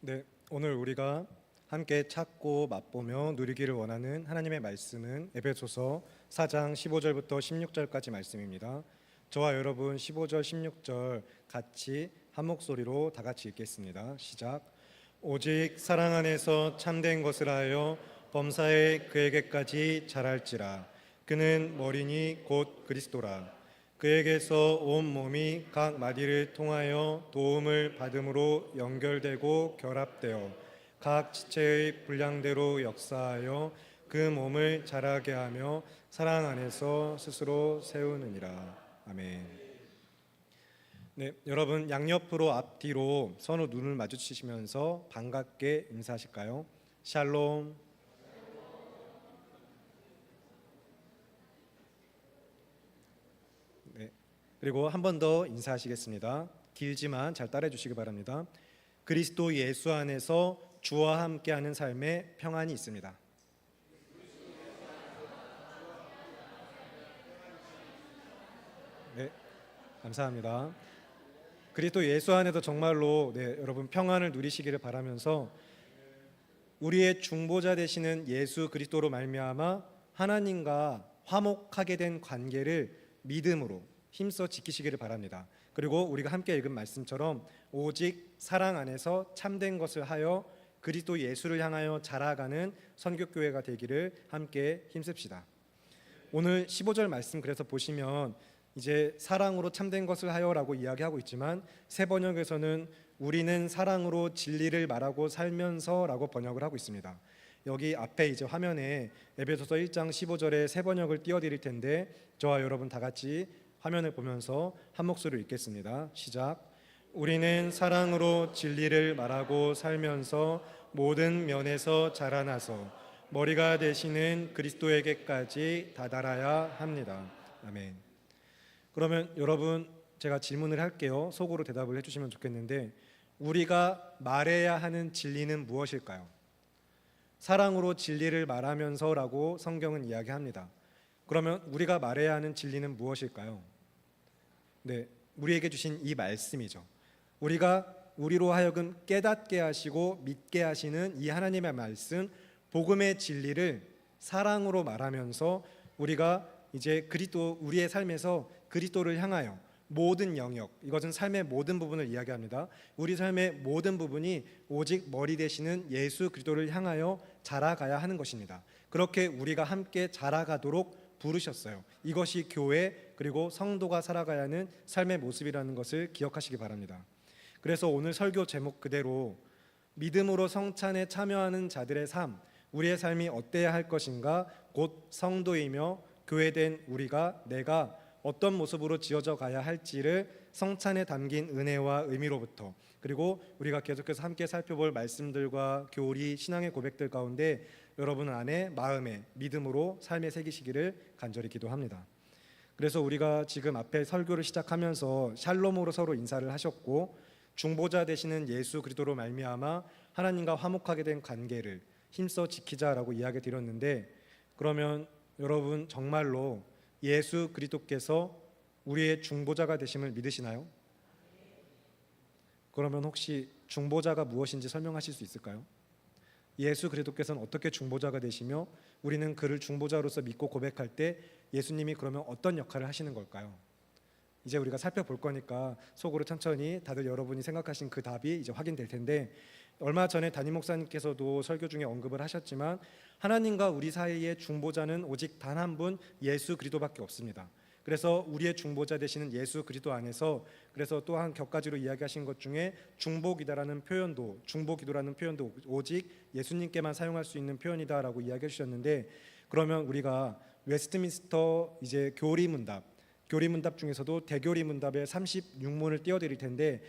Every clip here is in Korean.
네, 오늘 우리가 함께 찾고 맛보며 누리기를 원하는 하나님의 말씀은 에베소서 4장 15절부터 16절까지 말씀입니다. 저와 여러분 15절, 16절 같이 한 목소리로 다 같이 읽겠습니다. 시작. 오직 사랑 안에서 참된 것을 하여 범사에 그에게까지 자랄지라. 그는 머리니 곧 그리스도라. 그에게서 온 몸이 각 마디를 통하여 도움을 받음으로 연결되고 결합되어 각 지체의 분량대로 역사하여 그 몸을 자라게 하며 사랑 안에서 스스로 세우느니라. 아멘. 네, 여러분 양옆으로 앞뒤로 서로 눈을 마주치시면서 반갑게 인사하실까요? 샬롬. 그리고 한 번 더 인사하시겠습니다. 길지만 잘 따라해 주시기 바랍니다. 그리스도 예수 안에서 주와 함께하는 삶에 평안이 있습니다. 네, 감사합니다. 그리스도 예수 안에서 정말로 여러분 평안을 누리시기를 바라면서 우리의 중보자 되시는 예수 그리스도로 말미암아 하나님과 화목하게 된 관계를 믿음으로 힘써 지키시기를 바랍니다. 그리고 우리가 함께 읽은 말씀처럼 오직 사랑 안에서 참된 것을 하여 그리스도 예수를 향하여 자라가는 선교교회가 되기를 함께 힘씁시다. 오늘 15절 말씀 그래서 보시면 이제 사랑으로 참된 것을 하여라고 이야기하고 있지만 새 번역에서는 우리는 사랑으로 진리를 말하고 살면서라고 번역을 하고 있습니다. 여기 앞에 이제 화면에 에베소서 1장 15절에 새 번역을 띄워드릴 텐데 저와 여러분 다 같이 화면을 보면서 한 목소리로 읽겠습니다. 시작. 우리는 사랑으로 진리를 말하고 살면서 모든 면에서 자라나서 머리가 되시는 그리스도에게까지 다다라야 합니다. 아멘. 그러면 여러분 제가 질문을 할게요. 속으로 대답을 해주시면 좋겠는데 우리가 말해야 하는 진리는 무엇일까요? 사랑으로 진리를 말하면서라고 성경은 이야기합니다. 그러면 우리가 말해야 하는 진리는 무엇일까요? 네, 우리에게 주신 이 말씀이죠. 우리로 하여금 깨닫게 하시고 믿게 하시는 이 하나님의 말씀, 복음의 진리를 사랑으로 말하면서 우리가 이제 우리의 삶에서 그리스도를 향하여 모든 영역, 이것은 삶의 모든 부분을 이야기합니다. 우리 삶의 모든 부분이 오직 머리 되시는 예수 그리스도를 향하여 자라가야 하는 것입니다. 그렇게 우리가 함께 자라가도록 부르셨어요. 이것이 교회 그리고 성도가 살아가야 하는 삶의 모습이라는 것을 기억하시기 바랍니다. 그래서 오늘 설교 제목 그대로 믿음으로 성찬에 참여하는 자들의 삶, 우리의 삶이 어때야 할 것인가, 곧 성도이며 교회된 내가 어떤 모습으로 지어져 가야 할지를 성찬에 담긴 은혜와 의미로부터, 그리고 우리가 계속해서 함께 살펴볼 말씀들과 교리, 신앙의 고백들 가운데 여러분 안에 마음에 믿음으로 삶에 새기시기를 간절히 기도합니다. 그래서 우리가 지금 앞에 설교를 시작하면서 샬롬으로 서로 인사를 하셨고 중보자 되시는 예수 그리스도로 말미암아 하나님과 화목하게 된 관계를 힘써 지키자라고 이야기 드렸는데, 그러면 여러분 정말로 예수 그리스도께서 우리의 중보자가 되심을 믿으시나요? 그러면 혹시 중보자가 무엇인지 설명하실 수 있을까요? 예수 그리스도께서는 어떻게 중보자가 되시며 우리는 그를 중보자로서 믿고 고백할 때 예수님이 그러면 어떤 역할을 하시는 걸까요? 이제 우리가 살펴볼 거니까 속으로 천천히 다들 여러분이 생각하신 그 답이 이제 확인될 텐데, 얼마 전에 담임 목사님께서도 설교 중에 언급을 하셨지만 하나님과 우리 사이의 중보자는 오직 단 한 분 예수 그리스도밖에 없습니다. 그래서 우리의 중보자 되시는 예수 그리스도 안에서, 그래서 또한 격가지로 이야기하신 것 중에 중보기도라는 표현도 오직 예수님께만 사용할 수 있는 표현이다라고 이야기해 주셨는데, 그러면 우리가 웨스트민스터 이제 교리문답 중에서도 대교리문답의 36문을 띄워드릴 텐데,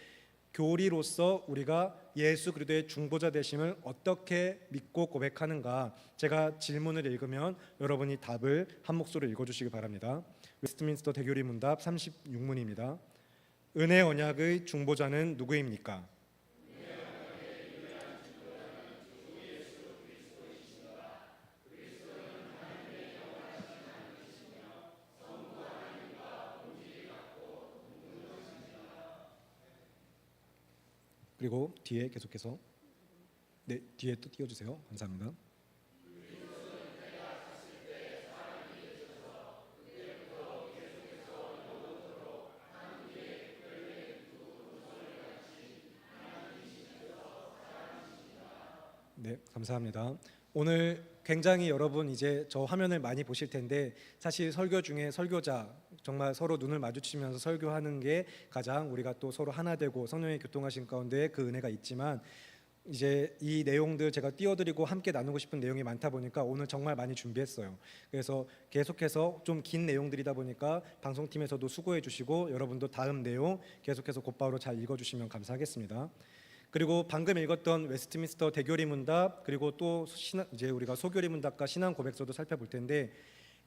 교리로서 우리가 예수 그리스도의 중보자 되심을 어떻게 믿고 고백하는가, 제가 질문을 읽으면 여러분이 답을 한 목소리로 읽어주시기 바랍니다. 웨스트민스터 대교리 문답 36문입니다. 은혜 언약의 중보자는 누구입니까? 그리고 뒤에 계속해서 네, 뒤에 또 띄워주세요. 감사합니다. 네, 감사합니다. 오늘 굉장히 여러분 이제 저 화면을 많이 보실 텐데 사실 설교 중에 설교자 정말 서로 눈을 마주치면서 설교하는 게 가장 우리가 또 서로 하나 되고 성령의 교통하신 가운데 그 은혜가 있지만 이제 이 내용들 제가 띄워드리고 함께 나누고 싶은 내용이 많다 보니까 오늘 정말 많이 준비했어요. 그래서 계속해서 좀 긴 내용들이다 보니까 방송팀에서도 수고해 주시고 여러분도 다음 내용 계속해서 곧바로 잘 읽어주시면 감사하겠습니다. 그리고 방금 읽었던 웨스트민스터 대교리 문답 그리고 또 이제 우리가 소교리 문답과 신앙 고백서도 살펴볼 텐데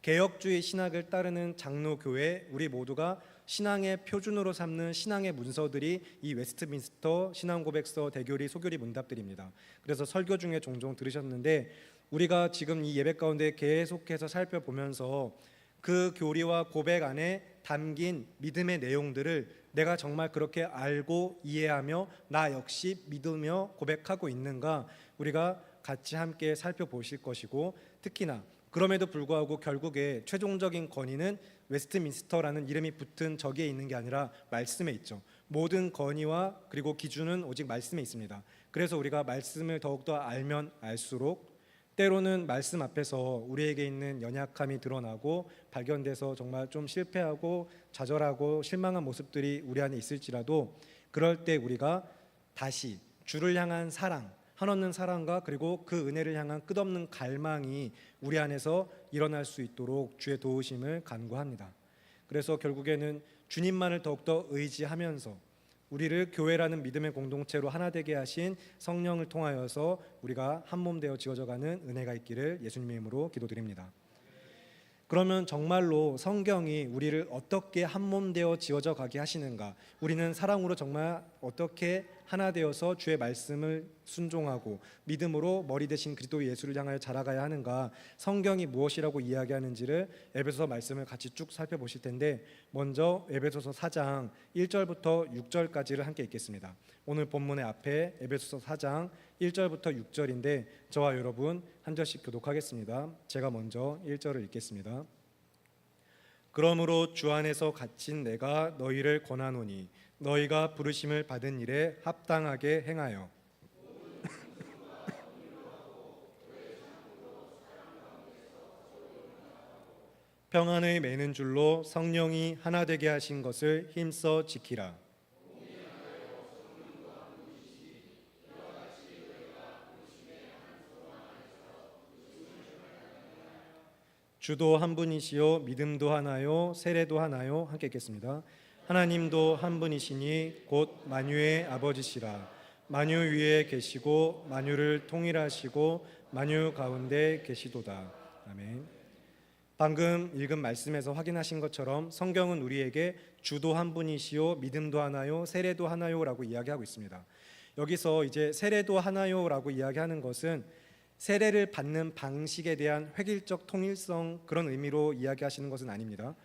개혁주의 신학을 따르는 장로교회 우리 모두가 신앙의 표준으로 삼는 신앙의 문서들이 이 웨스트민스터 신앙 고백서 대교리 소교리 문답들입니다. 그래서 설교 중에 종종 들으셨는데 우리가 지금 이 예배 가운데 계속해서 살펴보면서 그 교리와 고백 안에 담긴 믿음의 내용들을 내가 정말 그렇게 알고 이해하며 나 역시 믿으며 고백하고 있는가 우리가 같이 함께 살펴보실 것이고 특히나 그럼에도 불구하고 결국에 최종적인 권위는 웨스트민스터라는 이름이 붙은 저기에 있는 게 아니라 말씀에 있죠. 모든 권위와 그리고 기준은 오직 말씀에 있습니다. 그래서 우리가 말씀을 더욱더 알면 알수록 때로는 말씀 앞에서 우리에게 있는 연약함이 드러나고 발견돼서 정말 좀 실패하고 좌절하고 실망한 모습들이 우리 안에 있을지라도 그럴 때 우리가 다시 주를 향한 사랑 한없는 사랑과 그리고 그 은혜를 향한 끝없는 갈망이 우리 안에서 일어날 수 있도록 주의 도우심을 간구합니다. 그래서 결국에는 주님만을 더욱더 의지하면서 우리를 교회라는 믿음의 공동체로 하나 되게 하신 성령을 통하여서 우리가 한 몸 되어 지어져가는 은혜가 있기를 예수님의 이름으로 기도드립니다. 그러면 정말로 성경이 우리를 어떻게 한 몸 되어 지어져 가게 하시는가? 우리는 사랑으로 정말 어떻게 하나 되어서 주의 말씀을 순종하고 믿음으로 머리 대신 그리스도 예수를 향하여 자라가야 하는가? 성경이 무엇이라고 이야기하는지를 에베소서 말씀을 같이 쭉 살펴보실 텐데 먼저 에베소서 4장 1절부터 6절까지를 함께 읽겠습니다. 오늘 본문의 앞에 에베소서 4장 1절부터 6절인데 저와 여러분 한 절씩 교독하겠습니다. 제가 먼저 1절을 읽겠습니다. 그러므로 주 안에서 갇힌 내가 너희를 권하노니 너희가 부르심을 받은 일에 합당하게 행하여 평안의 매는 줄로 성령이 하나 되게 하신 것을 힘써 지키라. 주도 한 분이시요 믿음도 하나요 세례도 하나요 함께 읽겠습니다. 하나님도 한 분이시니 곧 만유의 아버지시라. 만유 위에 계시고 만유를 통일하시고 만유 가운데 계시도다. 아멘. 방금 읽은 말씀에서 확인하신 것처럼 성경은 우리에게 주도 한 분이시요 믿음도 하나요 세례도 하나요라고 이야기하고 있습니다. 여기서 이제 세례도 하나요라고 이야기하는 것은 세례를 받는 방식에 대한 획일적 통일성 그런 의미로 이야기하시는 것은 아닙니다.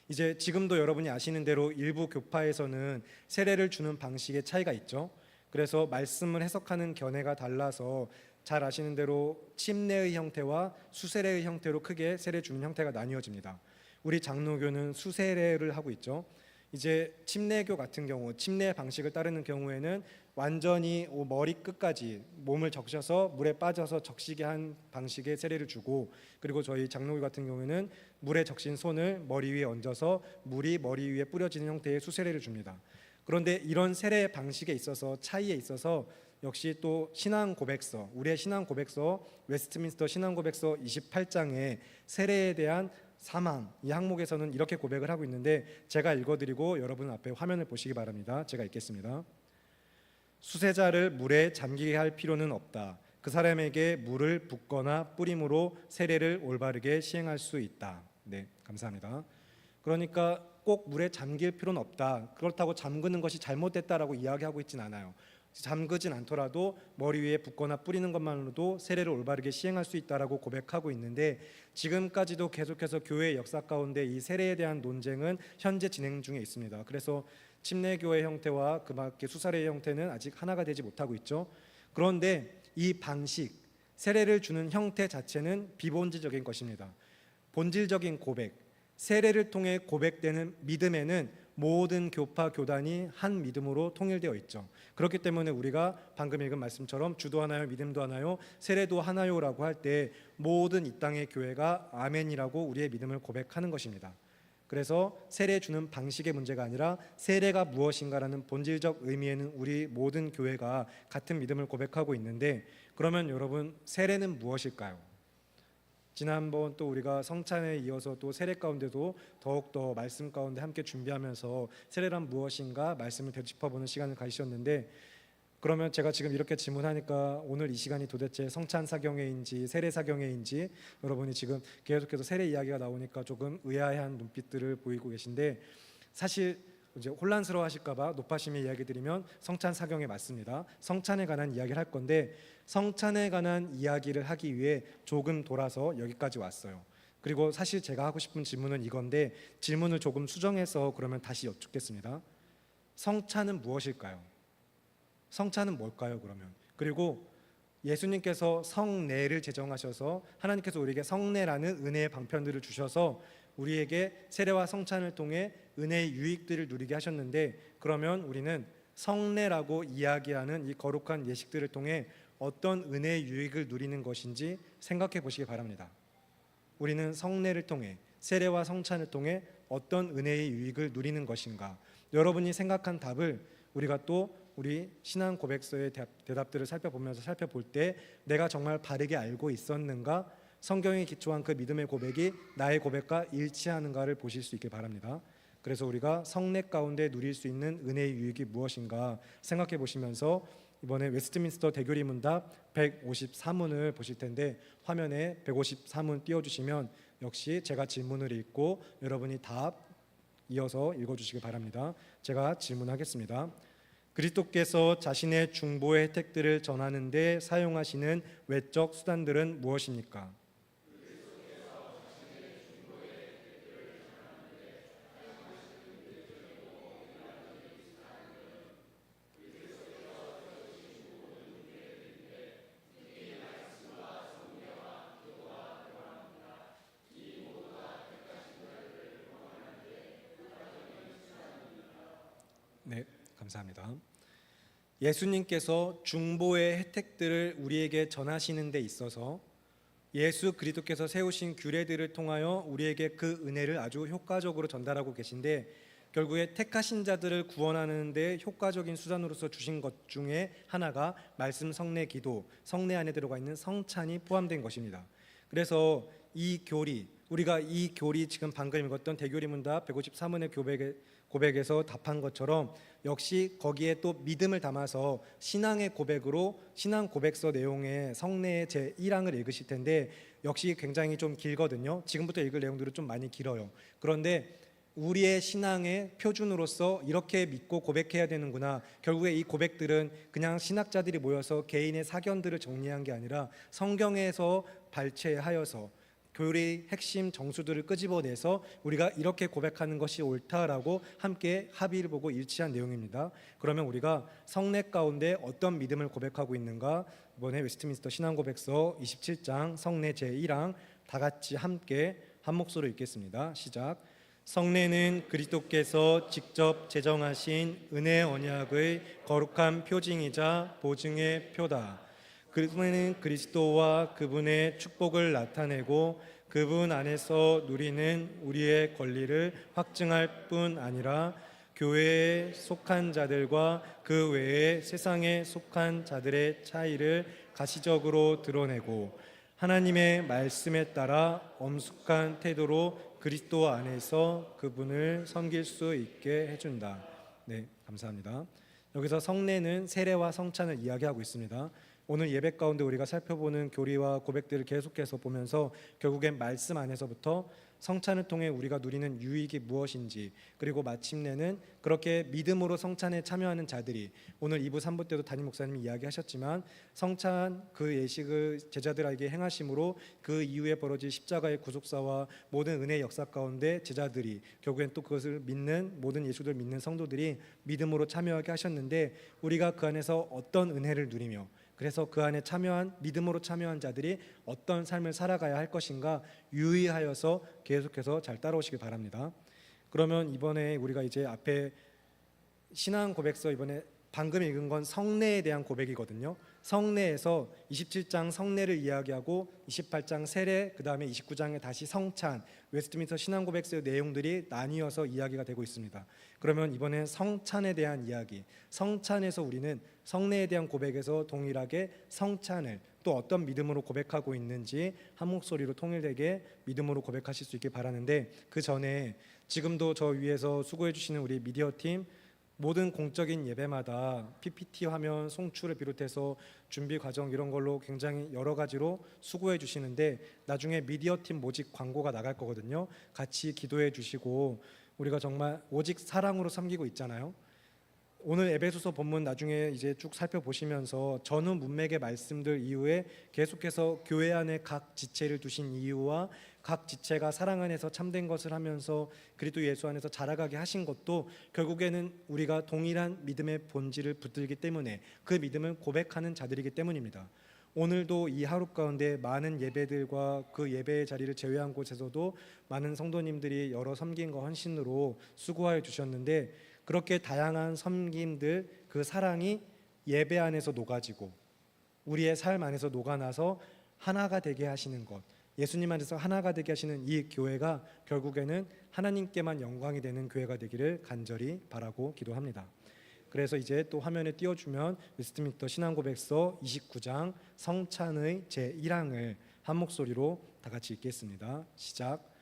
이제 지금도 여러분이 아시는 대로 일부 교파에서는 세례를 주는 방식의 차이가 있죠. 그래서 말씀을 해석하는 견해가 달라서 잘 아시는 대로 침례의 형태와 수세례의 형태로 크게 세례 주는 형태가 나뉘어집니다. 우리 장로교는 수세례를 하고 있죠. 이제 침례교 같은 경우 침례 방식을 따르는 경우에는 완전히 머리 끝까지 몸을 적셔서 물에 빠져서 적시게 한 방식의 세례를 주고 그리고 저희 장로교 같은 경우에는 물에 적신 손을 머리 위에 얹어서 물이 머리 위에 뿌려지는 형태의 수세례를 줍니다. 그런데 이런 세례 방식에 있어서 차이에 있어서 역시 또 신앙 고백서 우리의 신앙 고백서 웨스트민스터 신앙 고백서 28장에 세례에 대한 사망 이 항목에서는 이렇게 고백을 하고 있는데 제가 읽어드리고 여러분 앞에 화면을 보시기 바랍니다. 제가 읽겠습니다. 수세자를 물에 잠기게 할 필요는 없다. 그 사람에게 물을 붓거나 뿌림으로 세례를 올바르게 시행할 수 있다. 네, 감사합니다. 그러니까 꼭 물에 잠길 필요는 없다. 그렇다고 잠그는 것이 잘못됐다라고 이야기하고 있진 않아요. 잠그진 않더라도 머리 위에 붓거나 뿌리는 것만으로도 세례를 올바르게 시행할 수 있다라고 고백하고 있는데 지금까지도 계속해서 교회의 역사 가운데 이 세례에 대한 논쟁은 현재 진행 중에 있습니다. 그래서 침례교의 형태와 그 밖에 수사례의 형태는 아직 하나가 되지 못하고 있죠. 그런데 이 방식, 세례를 주는 형태 자체는 비본질적인 것입니다. 본질적인 고백, 세례를 통해 고백되는 믿음에는 모든 교파 교단이 한 믿음으로 통일되어 있죠. 그렇기 때문에 우리가 방금 읽은 말씀처럼 주도 하나요, 믿음도 하나요, 세례도 하나요라고 할 때 모든 이 땅의 교회가 아멘이라고 우리의 믿음을 고백하는 것입니다. 그래서 세례 주는 방식의 문제가 아니라 세례가 무엇인가라는 본질적 의미에는 우리 모든 교회가 같은 믿음을 고백하고 있는데, 그러면 여러분, 세례는 무엇일까요? 지난번 또 우리가 성찬에 이어서 또 세례 가운데도 더욱더 말씀 가운데 함께 준비하면서 세례란 무엇인가 말씀을 되짚어보는 시간을 가지셨는데, 그러면 제가 지금 이렇게 질문하니까 오늘 이 시간이 도대체 성찬 사경회인지 세례 사경회인지 여러분이 지금 계속해서 세례 이야기가 나오니까 조금 의아해한 눈빛들을 보이고 계신데, 사실 이제 혼란스러워 하실까봐 높아심의 이야기 드리면 성찬 사경회 맞습니다. 성찬에 관한 이야기를 할 건데, 성찬에 관한 이야기를 하기 위해 조금 돌아서 여기까지 왔어요. 그리고 사실 제가 하고 싶은 질문은 이건데, 질문을 조금 수정해서 그러면 다시 여쭙겠습니다. 성찬은 무엇일까요? 성찬은 뭘까요, 그러면? 그리고 예수님께서 성례를 제정하셔서 하나님께서 우리에게 성례라는 은혜의 방편들을 주셔서 우리에게 세례와 성찬을 통해 은혜의 유익들을 누리게 하셨는데, 그러면 우리는 성례라고 이야기하는 이 거룩한 예식들을 통해 어떤 은혜의 유익을 누리는 것인지 생각해 보시기 바랍니다. 우리는 성례를 통해, 세례와 성찬을 통해 어떤 은혜의 유익을 누리는 것인가? 여러분이 생각한 답을 우리가 또 우리 신앙 고백서의 대답들을 살펴볼 때 내가 정말 바르게 알고 있었는가? 성경에 기초한 그 믿음의 고백이 나의 고백과 일치하는가를 보실 수 있길 바랍니다. 그래서 우리가 성례 가운데 누릴 수 있는 은혜의 유익이 무엇인가 생각해 보시면서 이번에 웨스트민스터 대교리 문답 154문을 보실 텐데, 화면에 154문 띄워주시면 역시 제가 질문을 읽고 여러분이 답 이어서 읽어주시기 바랍니다. 제가 질문하겠습니다. 그리스도께서 자신의 중보의 혜택들을 전하는 데 사용하시는 외적 수단들은 무엇입니까? 네, 감사합니다. 예수님께서 중보의 혜택들을 우리에게 전하시는 데 있어서 예수 그리스도께서 세우신 규례들을 통하여 우리에게 그 은혜를 아주 효과적으로 전달하고 계신데, 결국에 택하신 자들을 구원하는 데 효과적인 수단으로서 주신 것 중에 하나가 말씀 성례 기도, 성례 안에 들어가 있는 성찬이 포함된 것입니다. 그래서 이 교리, 우리가 이 교리 지금 방금 읽었던 대교리 문답 153문의 고백에서 답한 것처럼 역시 거기에 또 믿음을 담아서 신앙의 고백으로 신앙 고백서 내용의 성례의 제1항을 읽으실 텐데, 역시 굉장히 좀 길거든요. 지금부터 읽을 내용들은 좀 많이 길어요. 그런데 우리의 신앙의 표준으로서 이렇게 믿고 고백해야 되는구나. 결국에 이 고백들은 그냥 신학자들이 모여서 개인의 사견들을 정리한 게 아니라 성경에서 발췌하여서 교리의 핵심 정수들을 끄집어내서 우리가 이렇게 고백하는 것이 옳다라고 함께 합의를 보고 일치한 내용입니다. 그러면 우리가 성례 가운데 어떤 믿음을 고백하고 있는가? 이번에 웨스트민스터 신앙고백서 27장 성례 제1항 다 같이 함께 한 목소리로 읽겠습니다. 시작. 성례는 그리스도께서 직접 제정하신 은혜 언약의 거룩한 표징이자 보증의 표다. 그분은 그리스도와 그분의 축복을 나타내고 그분 안에서 누리는 우리의 권리를 확증할 뿐 아니라 교회에 속한 자들과 그 외에 세상에 속한 자들의 차이를 가시적으로 드러내고 하나님의 말씀에 따라 엄숙한 태도로 그리스도 안에서 그분을 섬길 수 있게 해준다. 네, 감사합니다. 여기서 성례는 세례와 성찬을 이야기하고 있습니다. 오늘 예배 가운데 우리가 살펴보는 교리와 고백들을 계속해서 보면서 결국엔 말씀 안에서부터 성찬을 통해 우리가 누리는 유익이 무엇인지, 그리고 마침내는 그렇게 믿음으로 성찬에 참여하는 자들이, 오늘 2부 3부 때도 담임 목사님이 이야기하셨지만 성찬 그 예식을 제자들에게 행하심으로 그 이후에 벌어질 십자가의 구속사와 모든 은혜의 역사 가운데 제자들이, 결국엔 또 그것을 믿는 모든 예수를 믿는 성도들이 믿음으로 참여하게 하셨는데, 우리가 그 안에서 어떤 은혜를 누리며 그래서 그 안에 참여한 믿음으로 참여한 자들이 어떤 삶을 살아가야 할 것인가 유의하여서 계속해서 잘 따라오시길 바랍니다. 그러면 이번에 우리가 이제 앞에 신앙 고백서 이번에 방금 읽은 건 성례에 대한 고백이거든요. 성례에서 27장 성례를 이야기하고 28장 세례, 그다음에 29장에 다시 성찬, 웨스트민스터 신앙 고백서의 내용들이 나뉘어서 이야기가 되고 있습니다. 그러면 이번에 성찬에 대한 이야기, 성찬에서 우리는 성례에 대한 고백에서 동일하게 성찬을 또 어떤 믿음으로 고백하고 있는지 한 목소리로 통일되게 믿음으로 고백하실 수 있길 바라는데, 그 전에 지금도 저 위에서 수고해 주시는 우리 미디어팀, 모든 공적인 예배마다 PPT 화면 송출을 비롯해서 준비 과정 이런 걸로 굉장히 여러 가지로 수고해 주시는데, 나중에 미디어팀 모집 광고가 나갈 거거든요. 같이 기도해 주시고, 우리가 정말 오직 사랑으로 섬기고 있잖아요. 오늘 에베소서 본문 나중에 이제 쭉 살펴보시면서 전후 문맥의 말씀들 이후에 계속해서 교회 안에 각 지체를 두신 이유와 각 지체가 사랑 안에서 참된 것을 하면서 그리스도 예수 안에서 자라가게 하신 것도 결국에는 우리가 동일한 믿음의 본질을 붙들기 때문에 그 믿음을 고백하는 자들이기 때문입니다. 오늘도 이 하루 가운데 많은 예배들과 그 예배의 자리를 제외한 곳에서도 많은 성도님들이 여러 섬김과 헌신으로 수고하여 주셨는데, 그렇게 다양한 섬김들, 그 사랑이 예배 안에서 녹아지고 우리의 삶 안에서 녹아나서 하나가 되게 하시는 것, 예수님 안에서 하나가 되게 하시는 이 교회가 결국에는 하나님께만 영광이 되는 교회가 되기를 간절히 바라고 기도합니다. 그래서 이제 또 화면에 띄워주면 웨스트민스터 신앙고백서 29장 성찬의 제1항을 한 목소리로 다 같이 읽겠습니다. 시작.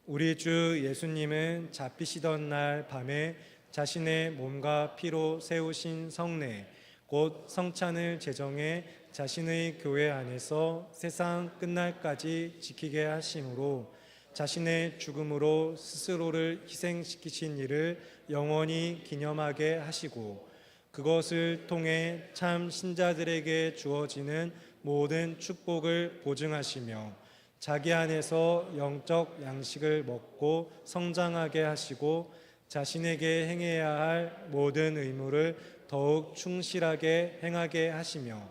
우리 주 예수님은 잡히시던 날 밤에 자신의 몸과 피로 세우신 성례 곧 성찬을 제정해 자신의 교회 안에서 세상 끝날까지 지키게 하심으로 자신의 죽음으로 스스로를 희생시키신 일을 영원히 기념하게 하시고, 그것을 통해 참 신자들에게 주어지는 모든 축복을 보증하시며 자기 안에서 영적 양식을 먹고 성장하게 하시고 자신에게 행해야 할 모든 의무를 더욱 충실하게 행하게 하시며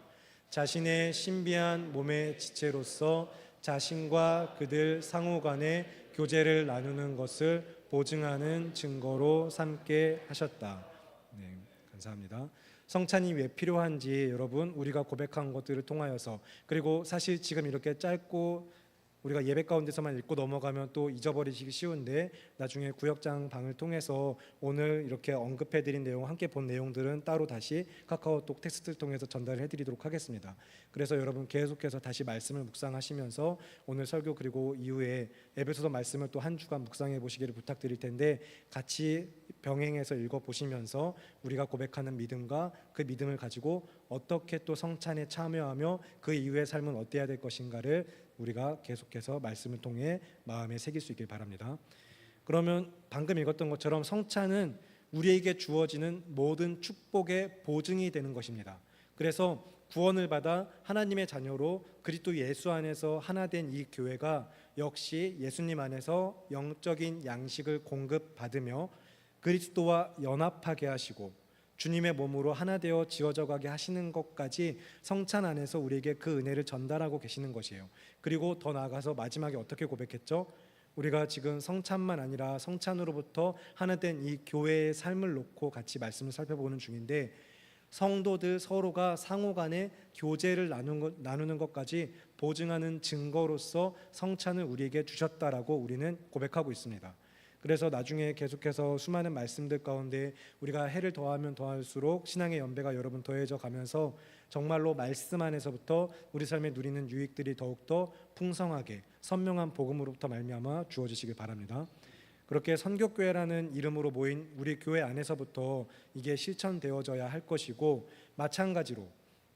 자신의 신비한 몸의 지체로서 자신과 그들 상호 간의 교제를 나누는 것을 보증하는 증거로 삼게 하셨다. 네, 감사합니다. 성찬이 왜 필요한지 여러분 우리가 고백한 것들을 통하여서, 그리고 사실 지금 이렇게 짧고 우리가 예배 가운데서만 읽고 넘어가면 또 잊어버리시기 쉬운데, 나중에 구역장 방을 통해서 오늘 이렇게 언급해드린 내용, 함께 본 내용들은 따로 다시 카카오톡 텍스트를 통해서 전달을 해드리도록 하겠습니다. 그래서 여러분 계속해서 다시 말씀을 묵상하시면서 오늘 설교 그리고 이후에 에베소서 말씀을 또 한 주간 묵상해 보시기를 부탁드릴 텐데, 같이 병행해서 읽어보시면서 우리가 고백하는 믿음과 그 믿음을 가지고 어떻게 또 성찬에 참여하며 그 이후의 삶은 어때야 될 것인가를 우리가 계속해서 말씀을 통해 마음에 새길 수 있길 바랍니다. 그러면 방금 읽었던 것처럼 성찬은 우리에게 주어지는 모든 축복의 보증이 되는 것입니다. 그래서 구원을 받아 하나님의 자녀로 그리스도 예수 안에서 하나 된 이 교회가 역시 예수님 안에서 영적인 양식을 공급받으며 그리스도와 연합하게 하시고 주님의 몸으로 하나 되어 지어져 가게 하시는 것까지 성찬 안에서 우리에게 그 은혜를 전달하고 계시는 것이에요. 그리고 더 나아가서 마지막에 어떻게 고백했죠? 우리가 지금 성찬만 아니라 성찬으로부터 하나 된 이 교회의 삶을 놓고 같이 말씀을 살펴보는 중인데, 성도들 서로가 상호 간에 교제를 나누는 것까지 보증하는 증거로서 성찬을 우리에게 주셨다라고 우리는 고백하고 있습니다. 그래서 나중에 계속해서 수많은 말씀들 가운데 우리가 해를 더하면 더할수록 신앙의 연배가 여러분 더해져 가면서 정말로 말씀 안에서부터 우리 삶에 누리는 유익들이 더욱더 풍성하게 선명한 복음으로부터 말미암아 주어지시길 바랍니다. 그렇게 선교교회라는 이름으로 모인 우리 교회 안에서부터 이게 실천되어져야 할 것이고, 마찬가지로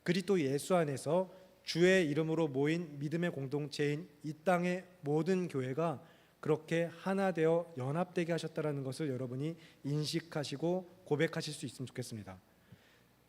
그리스도 예수 안에서 주의 이름으로 모인 믿음의 공동체인 이 땅의 모든 교회가 그렇게 하나 되어 연합되게 하셨다라는 것을 여러분이 인식하시고 고백하실 수 있으면 좋겠습니다.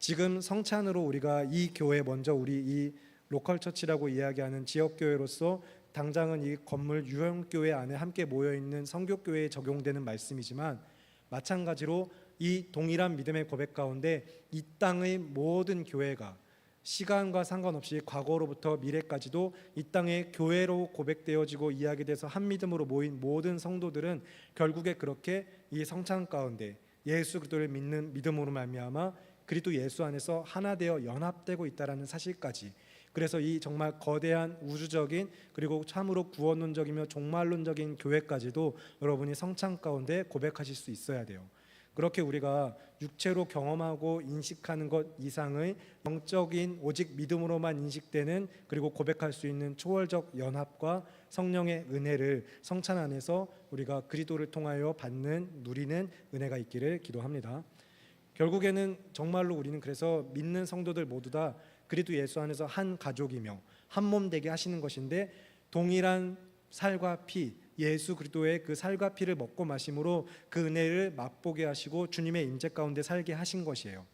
지금 성찬으로 우리가 이 교회, 먼저 우리 이 로컬 처치라고 이야기하는 지역 교회로서 당장은 이 건물 유형 교회 안에 함께 모여 있는 성교 교회에 적용되는 말씀이지만, 마찬가지로 이 동일한 믿음의 고백 가운데 이 땅의 모든 교회가 시간과 상관없이 과거로부터 미래까지도 이 땅의 교회로 고백되어지고 이야기돼서 한 믿음으로 모인 모든 성도들은 결국에 그렇게 이 성찬 가운데 예수 그리스도를 믿는 믿음으로 말미암아 그리스도 예수 안에서 하나 되어 연합되고 있다라는 사실까지, 그래서 이 정말 거대한 우주적인 그리고 참으로 구원론적이며 종말론적인 교회까지도 여러분이 성찬 가운데 고백하실 수 있어야 돼요. 그렇게 우리가 육체로 경험하고 인식하는 것 이상의 영적인 오직 믿음으로만 인식되는 그리고 고백할 수 있는 초월적 연합과 성령의 은혜를 성찬 안에서 우리가 그리스도를 통하여 받는 누리는 은혜가 있기를 기도합니다. 결국에는 정말로 우리는 그래서 믿는 성도들 모두 다 그리스도 예수 안에서 한 가족이며 한 몸 되게 하시는 것인데, 동일한 살과 피 예수 그리스도의 그 살과 피를 먹고 마심으로 그 은혜를 맛보게 하시고 주님의 임재 가운데 살게 하신 것이에요.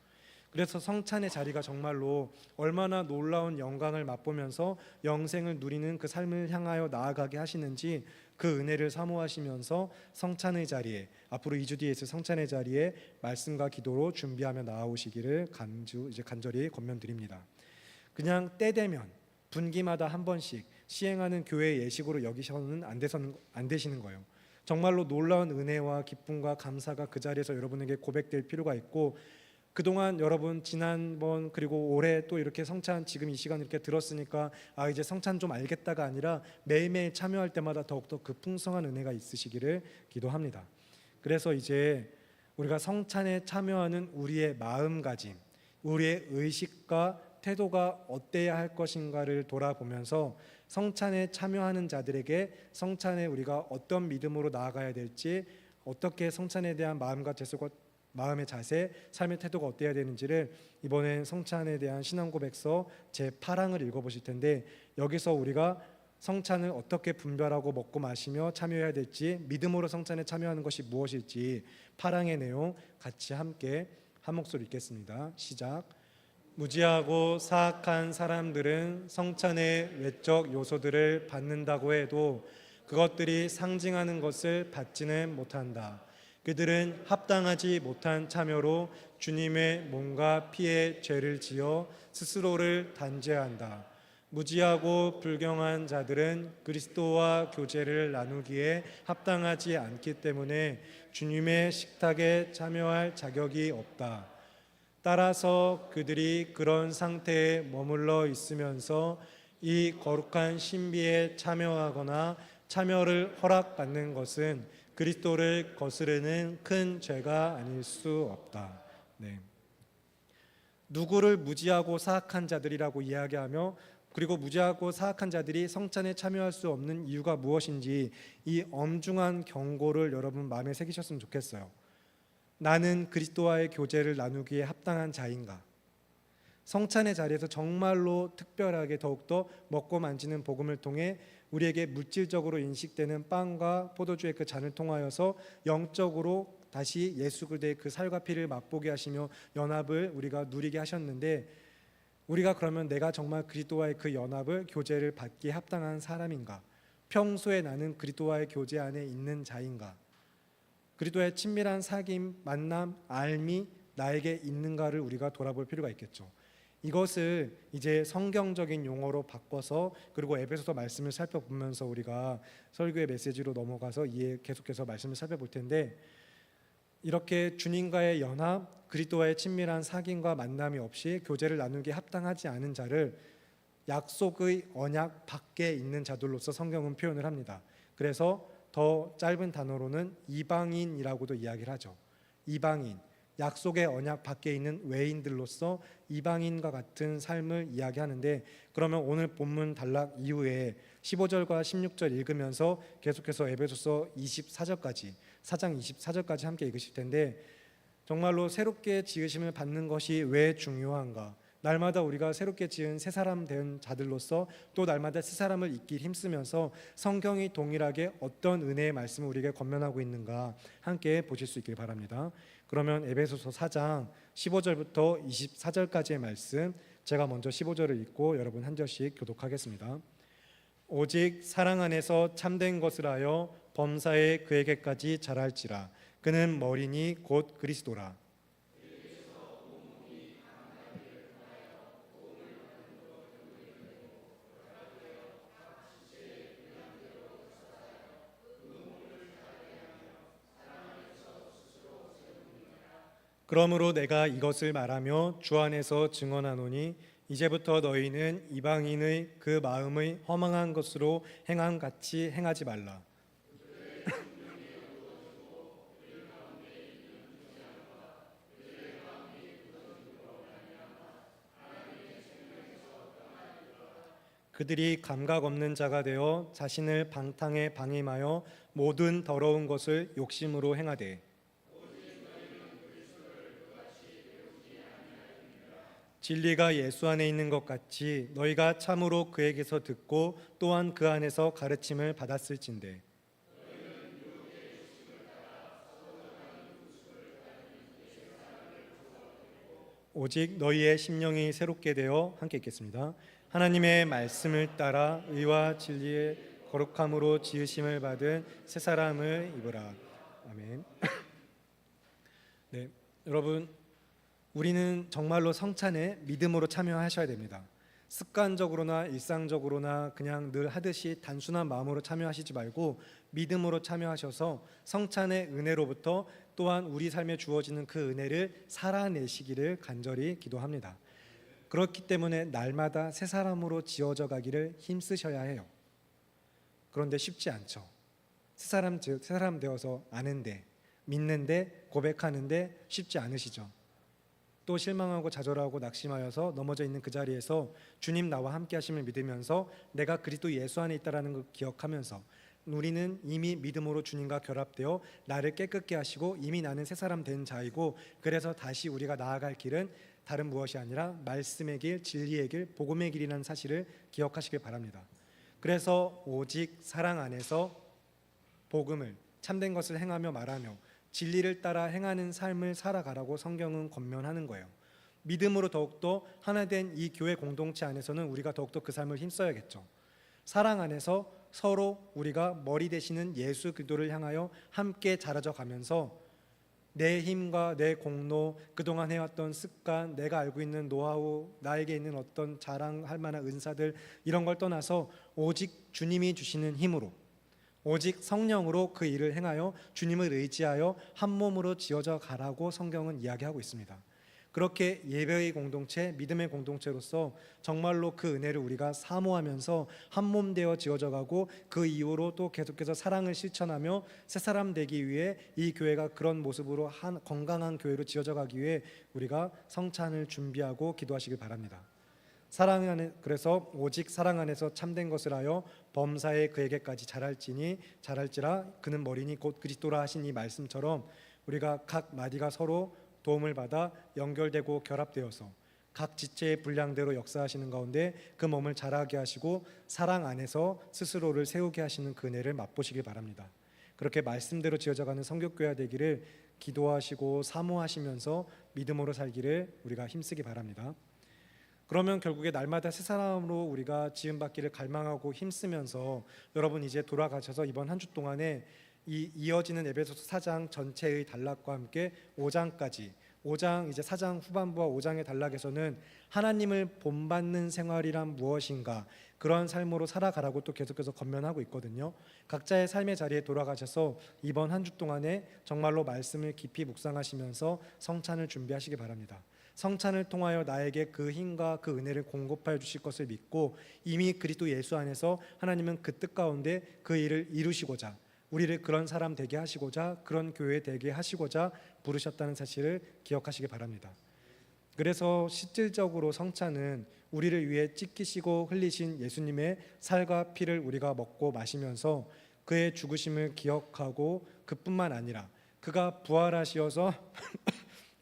그래서 성찬의 자리가 정말로 얼마나 놀라운 영광을 맛보면서 영생을 누리는 그 삶을 향하여 나아가게 하시는지 그 은혜를 사모하시면서 성찬의 자리에, 앞으로 2주 뒤에 있을 성찬의 자리에 말씀과 기도로 준비하며 나아오시기를 간절히 권면드립니다. 그냥 때 되면 분기마다 한 번씩 시행하는 교회의 예식으로 여기셔는 안 되시는 거예요. 정말로 놀라운 은혜와 기쁨과 감사가 그 자리에서 여러분에게 고백될 필요가 있고, 그동안 여러분 지난번 그리고 올해 또 이렇게 성찬 지금 이 시간 이렇게 들었으니까 이제 성찬 좀 알겠다가 아니라 매일매일 참여할 때마다 더욱더 그 풍성한 은혜가 있으시기를 기도합니다. 그래서 이제 우리가 성찬에 참여하는 우리의 마음가짐, 우리의 의식과 태도가 어때야 할 것인가를 돌아보면서 성찬에 참여하는 자들에게 성찬에 우리가 어떤 믿음으로 나아가야 될지, 어떻게 성찬에 대한 마음과 마음의 자세, 삶의 태도가 어때야 되는지를 이번엔 성찬에 대한 신앙고백서 제8항을 읽어보실 텐데, 여기서 우리가 성찬을 어떻게 분별하고 먹고 마시며 참여해야 될지, 믿음으로 성찬에 참여하는 것이 무엇일지 8항의 내용 같이 함께 한 목소리 읽겠습니다. 시작. 무지하고 사악한 사람들은 성찬의 외적 요소들을 받는다고 해도 그것들이 상징하는 것을 받지는 못한다. 그들은 합당하지 못한 참여로 주님의 몸과 피의 죄를 지어 스스로를 단죄한다. 무지하고 불경한 자들은 그리스도와 교제를 나누기에 합당하지 않기 때문에 주님의 식탁에 참여할 자격이 없다. 따라서 그들이 그런 상태에 머물러 있으면서 이 거룩한 신비에 참여하거나 참여를 허락받는 것은 그리스도를 거스르는 큰 죄가 아닐 수 없다. 누구를 무지하고 사악한 자들이라고 이야기하며, 그리고 무지하고 사악한 자들이 성찬에 참여할 수 없는 이유가 무엇인지 이 엄중한 경고를 여러분 마음에 새기셨으면 좋겠어요. 나는 그리스도와의 교제를 나누기에 합당한 자인가? 성찬의 자리에서 정말로 특별하게 더욱더 먹고 만지는 복음을 통해 우리에게 물질적으로 인식되는 빵과 포도주의 그 잔을 통하여서 영적으로 다시 예수 그리스도의 그 살과 피를 맛보게 하시며 연합을 우리가 누리게 하셨는데, 우리가 그러면 내가 정말 그리스도와의 그 연합을 교제를 받기에 합당한 사람인가? 평소에 나는 그리스도와의 교제 안에 있는 자인가? 그리스도의 친밀한 사귐, 만남, 알미 나에게 있는가를 우리가 돌아볼 필요가 있겠죠. 이것을 이제 성경적인 용어로 바꿔서, 그리고 에베소서 말씀을 살펴보면서 우리가 설교의 메시지로 넘어가서 계속해서 말씀을 살펴볼 텐데, 이렇게 주님과의 연합, 그리스도와의 친밀한 사귐과 만남이 없이 교제를 나누기에 합당하지 않은 자를 약속의 언약 밖에 있는 자들로서 성경은 표현을 합니다. 그래서 더 짧은 단어로는 이방인이라고도 이야기를 하죠. 이방인, 약속의 언약 밖에 있는 외인들로서 이방인과 같은 삶을 이야기하는데, 그러면 오늘 본문 단락 이후에 15절과 16절 읽으면서 계속해서 에베소서 24절까지 4장 24절까지 함께 읽으실 텐데, 정말로 새롭게 지으심을 받는 것이 왜 중요한가? 날마다 우리가 새롭게 지은 새 사람 된 자들로서 또 날마다 새 사람을 잊기 힘쓰면서 성경이 동일하게 어떤 은혜의 말씀을 우리에게 권면하고 있는가 함께 보실 수 있길 바랍니다. 그러면 에베소서 4장 15절부터 24절까지의 말씀, 제가 먼저 15절을 읽고 여러분 한 절씩 교독하겠습니다. 오직 사랑 안에서 참된 것을 하여 범사에 그에게까지 자랄지라. 그는 머리니 곧 그리스도라. 그러므로 내가 이것을 말하며 주 안에서 증언하노니 이제부터 너희는 이방인의 그 마음의 허망한 것으로 행함 같이 행하지 말라. 그들이 감각 없는 자가 되어 자신을 방탕에 방임하여 모든 더러운 것을 욕심으로 행하되 진리가 예수 안에 있는 것 같이 너희가 참으로 그에게서 듣고 또한 그 안에서 가르침을 받았을진대. 오직 너희의 심령이 새롭게 되어 함께 읽겠습니다. 하나님의 말씀을 따라 의와 진리의 거룩함으로 지으심을 받은 새 사람을 입으라. 아멘. 네, 여러분, 우리는 정말로 성찬에 믿음으로 참여하셔야 됩니다. 습관적으로나 일상적으로나 그냥 늘 하듯이 단순한 마음으로 참여하시지 말고 믿음으로 참여하셔서 성찬의 은혜로부터 또한 우리 삶에 주어지는 그 은혜를 살아내시기를 간절히 기도합니다. 그렇기 때문에 날마다 새 사람으로 지어져 가기를 힘쓰셔야 해요. 그런데 쉽지 않죠. 새 사람 되어서 아는데, 믿는데, 고백하는데 쉽지 않으시죠. 또 실망하고 좌절하고 낙심하여서 넘어져 있는 그 자리에서 주님 나와 함께 하심을 믿으면서 내가 그리스도 예수 안에 있다라는 걸 기억하면서 우리는 이미 믿음으로 주님과 결합되어 나를 깨끗게 하시고 이미 나는 새 사람 된 자이고, 그래서 다시 우리가 나아갈 길은 다른 무엇이 아니라 말씀의 길, 진리의 길, 복음의 길이라는 사실을 기억하시길 바랍니다. 그래서 오직 사랑 안에서 복음을, 참된 것을 행하며 말하며 진리를 따라 행하는 삶을 살아가라고 성경은 권면하는 거예요. 믿음으로 더욱더 하나 된 이 교회 공동체 안에서는 우리가 더욱더 그 삶을 힘써야겠죠. 사랑 안에서 서로 우리가 머리 되시는 예수 그리스도를 향하여 함께 자라져 가면서 내 힘과 내 공로, 그동안 해왔던 습관, 내가 알고 있는 노하우, 나에게 있는 어떤 자랑할 만한 은사들, 이런 걸 떠나서 오직 주님이 주시는 힘으로, 오직 성령으로 그 일을 행하여 주님을 의지하여 한 몸으로 지어져 가라고 성경은 이야기하고 있습니다. 그렇게 예배의 공동체, 믿음의 공동체로서 정말로 그 은혜를 우리가 사모하면서 한 몸 되어 지어져 가고, 그 이후로 또 계속해서 사랑을 실천하며 새 사람 되기 위해 이 교회가 그런 모습으로 한 건강한 교회로 지어져 가기 위해 우리가 성찬을 준비하고 기도하시길 바랍니다. 사랑 안에, 그래서 오직 사랑 안에서 참된 것을 하여 범사에 그에게까지 자랄지라 그는 머리니 곧 그리스도라 하신 이 말씀처럼 우리가 각 마디가 서로 도움을 받아 연결되고 결합되어서 각 지체의 분량대로 역사하시는 가운데 그 몸을 자라게 하시고 사랑 안에서 스스로를 세우게 하시는 그 은혜를 맛보시길 바랍니다. 그렇게 말씀대로 지어져가는 성교교회가 되기를 기도하시고 사모하시면서 믿음으로 살기를 우리가 힘쓰기 바랍니다. 그러면 결국에 날마다 새 사람으로 우리가 지음받기를 갈망하고 힘쓰면서 여러분 이제 돌아가셔서 이번 한 주 동안에 이 이어지는 에베소서 4장 전체의 단락과 함께 5장까지 5장 이제 4장 후반부와 5장의 단락에서는 하나님을 본받는 생활이란 무엇인가, 그런 삶으로 살아가라고 또 계속해서 권면하고 있거든요. 각자의 삶의 자리에 돌아가셔서 이번 한 주 동안에 정말로 말씀을 깊이 묵상하시면서 성찬을 준비하시기 바랍니다. 성찬을 통하여 나에게 그 힘과 그 은혜를 공급하여 주실 것을 믿고 이미 그리스도 예수 안에서 하나님은 그 뜻 가운데 그 일을 이루시고자, 우리를 그런 사람 되게 하시고자, 그런 교회 되게 하시고자 부르셨다는 사실을 기억하시기 바랍니다. 그래서 실질적으로 성찬은 우리를 위해 찢기시고 흘리신 예수님의 살과 피를 우리가 먹고 마시면서 그의 죽으심을 기억하고, 그뿐만 아니라 그가 부활하시어서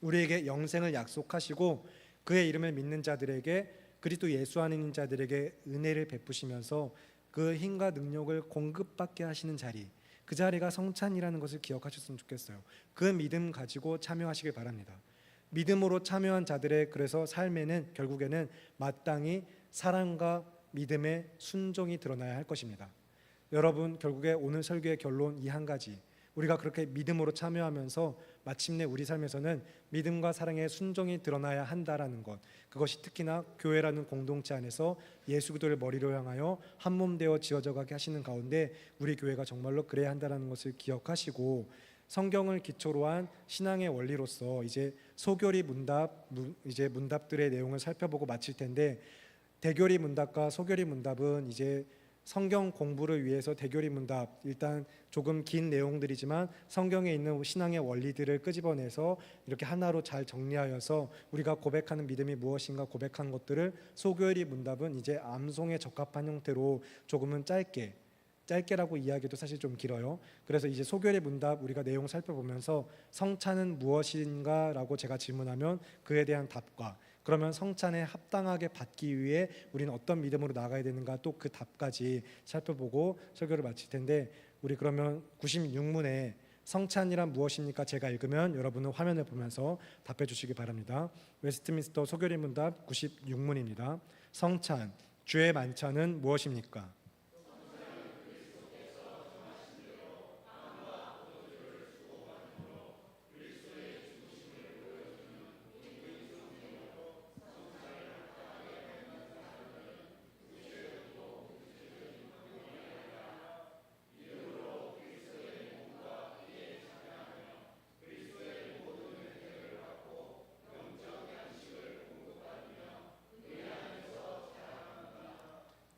우리에게 영생을 약속하시고 그의 이름을 믿는 자들에게, 그리스도 예수 안에 있는 자들에게 은혜를 베푸시면서 그 힘과 능력을 공급받게 하시는 자리, 그 자리가 성찬이라는 것을 기억하셨으면 좋겠어요. 그 믿음 가지고 참여하시길 바랍니다. 믿음으로 참여한 자들의 그래서 삶에는 결국에는 마땅히 사랑과 믿음의 순종이 드러나야 할 것입니다. 여러분, 결국에 오늘 설교의 결론 이 한 가지, 우리가 그렇게 믿음으로 참여하면서 마침내 우리 삶에서는 믿음과 사랑의 순종이 드러나야 한다라는 것, 그것이 특히나 교회라는 공동체 안에서 예수 그리스도를 머리로 향하여 한 몸 되어 지어져 가게 하시는 가운데 우리 교회가 정말로 그래야 한다라는 것을 기억하시고, 성경을 기초로 한 신앙의 원리로서 이제 소교리 문답 이제 문답들의 내용을 살펴보고 마칠 텐데, 대교리 문답과 소교리 문답은 이제 성경 공부를 위해서 대교리 문답, 일단 조금 긴 내용들이지만 성경에 있는 신앙의 원리들을 끄집어내서 이렇게 하나로 잘 정리하여서 우리가 고백하는 믿음이 무엇인가 고백한 것들을, 소교리 문답은 이제 암송에 적합한 형태로 조금은 짧게라고 이야기도 사실 좀 길어요. 그래서 이제 소교리 문답 우리가 내용 살펴보면서 성찬은 무엇인가라고 제가 질문하면 그에 대한 답과, 그러면 성찬에 합당하게 받기 위해 우리는 어떤 믿음으로 나가야 되는가, 또 그 답까지 살펴보고 설교를 마칠 텐데, 우리 그러면 96문에 성찬이란 무엇입니까? 제가 읽으면 여러분은 화면을 보면서 답해 주시기 바랍니다. 웨스트민스터 소교리 문답 96문입니다. 성찬, 주의 만찬은 무엇입니까?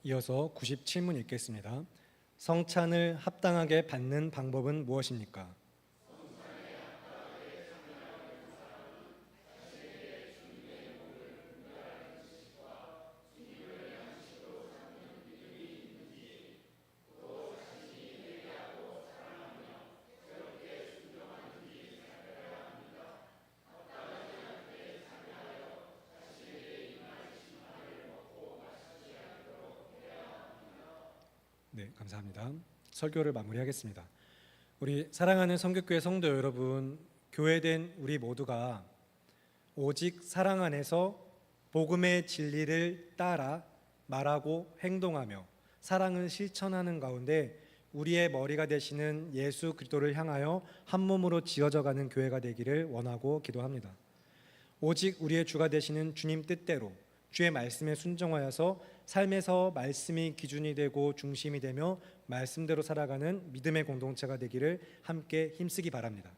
이어서 97문 읽겠습니다. 성찬을 합당하게 받는 방법은 무엇입니까? 네, 감사합니다. 설교를 마무리하겠습니다. 우리 사랑하는 성교교회 성도 여러분, 교회된 우리 모두가 오직 사랑 안에서 복음의 진리를 따라 말하고 행동하며 사랑을 실천하는 가운데 우리의 머리가 되시는 예수 그리스도를 향하여 한 몸으로 지어져가는 교회가 되기를 원하고 기도합니다. 오직 우리의 주가 되시는 주님 뜻대로 주의 말씀에 순종하여서 삶에서 말씀이 기준이 되고 중심이 되며 말씀대로 살아가는 믿음의 공동체가 되기를 함께 힘쓰기 바랍니다.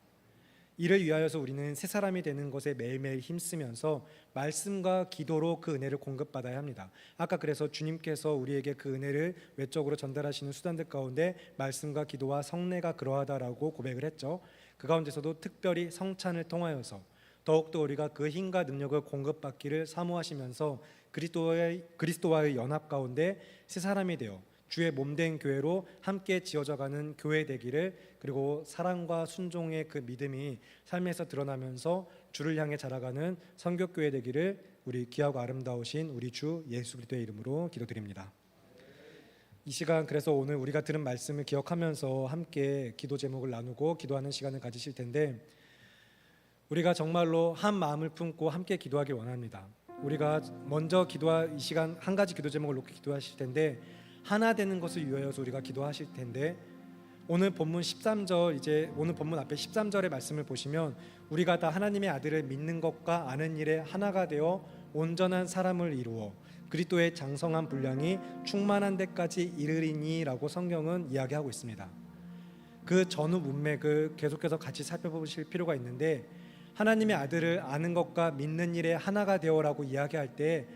이를 위하여서 우리는 새 사람이 되는 것에 매일매일 힘쓰면서 말씀과 기도로 그 은혜를 공급받아야 합니다. 아까 그래서 주님께서 우리에게 그 은혜를 외적으로 전달하시는 수단들 가운데 말씀과 기도와 성례가 그러하다라고 고백을 했죠. 그 가운데서도 특별히 성찬을 통하여서 더욱더 우리가 그 힘과 능력을 공급받기를 사모하시면서 그리스도와의 연합 가운데 새 사람이 되어 주의 몸된 교회로 함께 지어져가는 교회 되기를, 그리고 사랑과 순종의 그 믿음이 삶에서 드러나면서 주를 향해 자라가는 성교교회 되기를 우리 귀하고 아름다우신 우리 주 예수 그리스도의 이름으로 기도드립니다. 이 시간 그래서 오늘 우리가 들은 말씀을 기억하면서 함께 기도 제목을 나누고 기도하는 시간을 가지실 텐데, 우리가 정말로 한 마음을 품고 함께 기도하길 원합니다. 우리가 먼저 이 시간 한 가지 기도 제목을 놓고 기도하실 텐데, 하나 되는 것을 위하여서 우리가 기도하실 텐데, 오늘 본문 13절, 이제 오늘 본문 앞에 13절의 말씀을 보시면 우리가 다 하나님의 아들을 믿는 것과 아는 일에 하나가 되어 온전한 사람을 이루어 그리스도의 장성한 분량이 충만한 데까지 이르리니라고 성경은 이야기하고 있습니다. 그 전후 문맥을 계속해서 같이 살펴보실 필요가 있는데, 하나님의 아들을 아는 것과 믿는 일에 하나가 되어라고 이야기할 때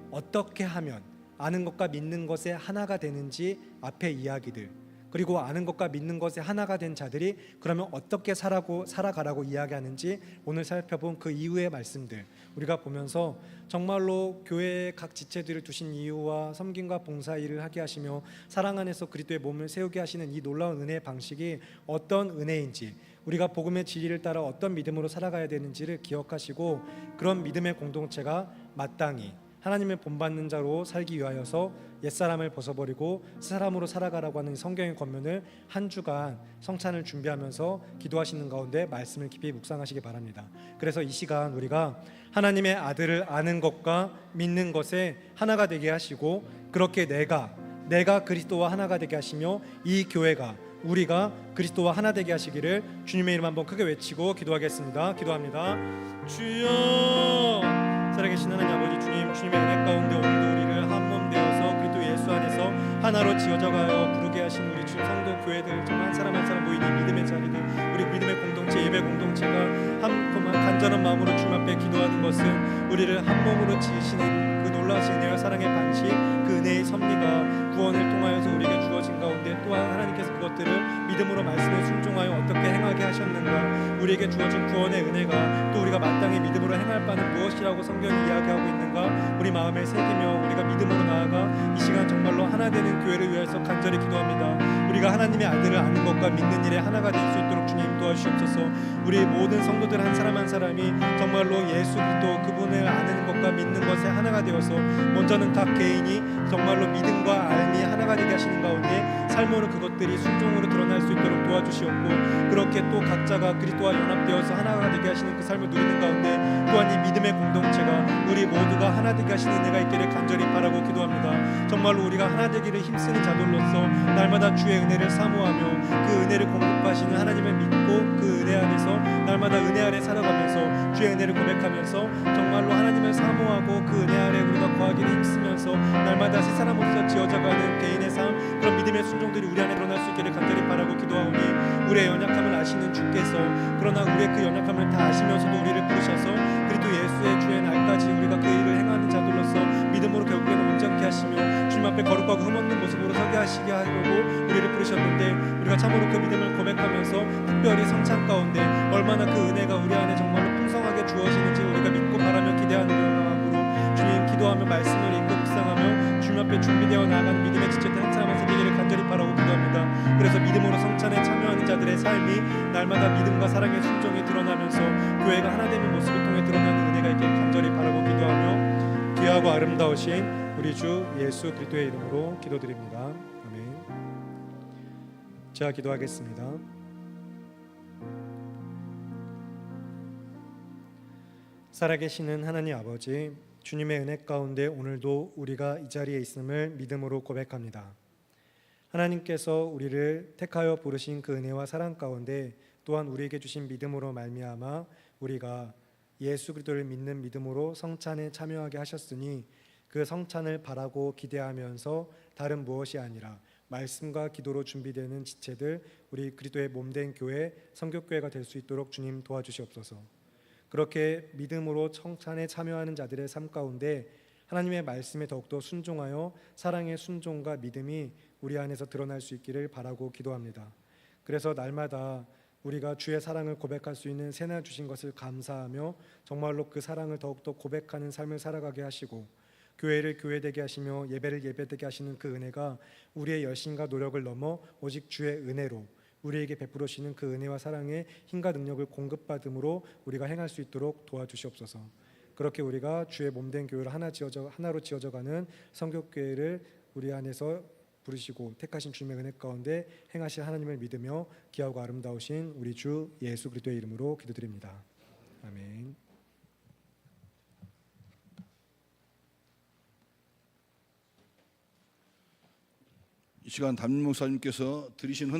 어떻게 하면 아는 것과 믿는 것에 하나가 되는지 앞에 이야기들, 그리고 아는 것과 믿는 것에 하나가 된 자들이 그러면 어떻게 살아가라고 이야기하는지 오늘 살펴본 그 이후의 말씀들 우리가 보면서 정말로 교회의 각 지체들을 두신 이유와 섬김과 봉사 일을 하게 하시며 사랑 안에서 그리스도의 몸을 세우게 하시는 이 놀라운 은혜의 방식이 어떤 은혜인지, 우리가 복음의 진리를 따라 어떤 믿음으로 살아가야 되는지를 기억하시고 그런 믿음의 공동체가 마땅히 하나님을 본받는 자로 살기 위하여서 옛사람을 벗어버리고 새 사람으로 살아가라고 하는 성경의 권면을 한 주간 성찬을 준비하면서 기도하시는 가운데 말씀을 깊이 묵상하시기 바랍니다. 그래서 이 시간 우리가 하나님의 아들을 아는 것과 믿는 것에 하나가 되게 하시고, 그렇게 내가 그리스도와 하나가 되게 하시며 이 교회가 우리가 그리스도와 하나 되게 하시기를 주님의 이름 한번 크게 외치고 기도하겠습니다. 기도합니다. 주여, 살아계신 하나님 아버지 주님, 주님의 은혜 가운데 오늘도 우리를 한 몸 되어서 그리스도 예수 안에서 하나로 지어져가요 부르게 하신 우리 주 성도 교회들 정말 한 사람 한 사람 모인 이 믿음의 자리들, 우리 믿음의 공동체, 예배 공동체가 한 간절한 마음으로 주님 앞에 기도하는 것은 우리를 한 몸으로 지으시는 그 놀라우신 은혜와 사랑의 반식, 그 은혜의 섭리가 구원을 통하여서 우리에게 주어진 가운데 또한 하나님께서 그것들을 믿음으로 말씀에 순종하여 어떻게 행하게 하셨는가, 우리에게 주어진 구원의 은혜가 또 우리가 마땅히 믿음으로 행할 바는 무엇이라고 성경이 이야기하고 있는가, 우리 마음에 새기며 우리가 믿음으로 나아가 이 시간 정말로 하나 되는 교회를 위해서 간절히 기도합니다. 우리가 하나님의 아들을 아는 것과 믿는 일에 하나가 될 수 있도록 주님 도와주시옵소서. 우리 모든 성도들 한 사람 한 사람이 정말로 예수 그리스도 그분을 아는 것과 믿는 것에 하나가 되어서 먼저는 각 개인이 정말로 믿음과 알미 하나가 되게 하시는 가운데 삶으로 그것들이 순종으로 드러날 수 있도록 도와주시옵고, 그렇게 또 각자가 그리스도와 연합되어서 하나가 되게 하시는 그 삶을 누리는 가운데 또한 이 믿음의 공동체가 우리 모두가 하나 되게 하시는 은혜가 있기를 간절히 바라고 기도합니다. 정말로 우리가 하나 되기를 힘쓰는 자들로서 날마다 주의 은혜를 사모하며 그 은혜를 공급하시는 하나님을 믿고 그 은혜 안에서 날마다 은혜 아래 살아가면서 주의 은혜를 고백하면서 정말로 하나님을 사모하고 그 은혜 아래 우리가 거하기를 힘쓰면서 날마다 새 사람으로서 지어져가는 개인의 삶, 그런 믿음의 순종들이 우리 안에 일어날 수 있기를 간절히 바라고 기도하오니, 우리의 연약함을 아시는 주께서 그러나 우리의 그 연약함을 다 아시면서도 우리를 부르셔서 그리스도 예수의 주의 날까지 우리가 그 일을 행하는 자들로서 믿음으로 결국에는 온전케 하시며 주님 앞에 거룩하고 흠없는 모습으로 서게 하시게 하려고 우리를 부르셨는데, 우리가 참으로 그 믿음을 고백하면서 특별히 성찬 가운데 얼마나 그 은혜가 우리 안에 정말로 풍성하게 주어지는지 우리가 믿고 바라며 기대하는 마음으로 주님 기도하며 말씀을 읽고 묵상하며 주님 앞에 준비되어 나아가는 믿음의 지체들 한 사람 한 사람 되기를 간절히 바라고 기도합니다. 그래서 믿음으로 성찬에 참여하는 자들의 삶이 날마다 믿음과 사랑의 순종이 드러나면서 교회가 하나되는 모습을 통해 드러나는 은혜가 있기를 간절히 바라고 기도하며 귀하고 아름다우신 우리 주 예수 그리스도의 이름으로 기도드립니다. 아멘. 제가 기도하겠습니다. 살아계시는 하나님 아버지, 주님의 은혜 가운데 오늘도 우리가 이 자리에 있음을 믿음으로 고백합니다. 하나님께서 우리를 택하여 부르신 그 은혜와 사랑 가운데 또한 우리에게 주신 믿음으로 말미암아 우리가 예수 그리스도를 믿는 믿음으로 성찬에 참여하게 하셨으니 그 성찬을 바라고 기대하면서 다른 무엇이 아니라 말씀과 기도로 준비되는 지체들, 우리 그리스도의 몸된 교회, 성교교회가 될 수 있도록 주님 도와주시옵소서. 그렇게 믿음으로 성찬에 참여하는 자들의 삶 가운데 하나님의 말씀에 더욱더 순종하여 사랑의 순종과 믿음이 우리 안에서 드러날 수 있기를 바라고 기도합니다. 그래서 날마다 우리가 주의 사랑을 고백할 수 있는 새날 주신 것을 감사하며 정말로 그 사랑을 더욱더 고백하는 삶을 살아가게 하시고, 교회를 교회되게 하시며 예배를 예배되게 하시는 그 은혜가 우리의 열심과 노력을 넘어 오직 주의 은혜로 우리에게 베풀으시는 그 은혜와 사랑의 힘과 능력을 공급받음으로 우리가 행할 수 있도록 도와주시옵소서. 그렇게 우리가 주의 몸된 교회를 하나로 지어져가는 성교교회를 우리 안에서 부르시고 택하신 주님의 은혜 가운데 행하실 하나님을 믿으며 귀하고 아름다우신 우리 주 예수 그리스도의 이름으로 기도드립니다. 아멘. 이 시간 담임 목사님께서 드리신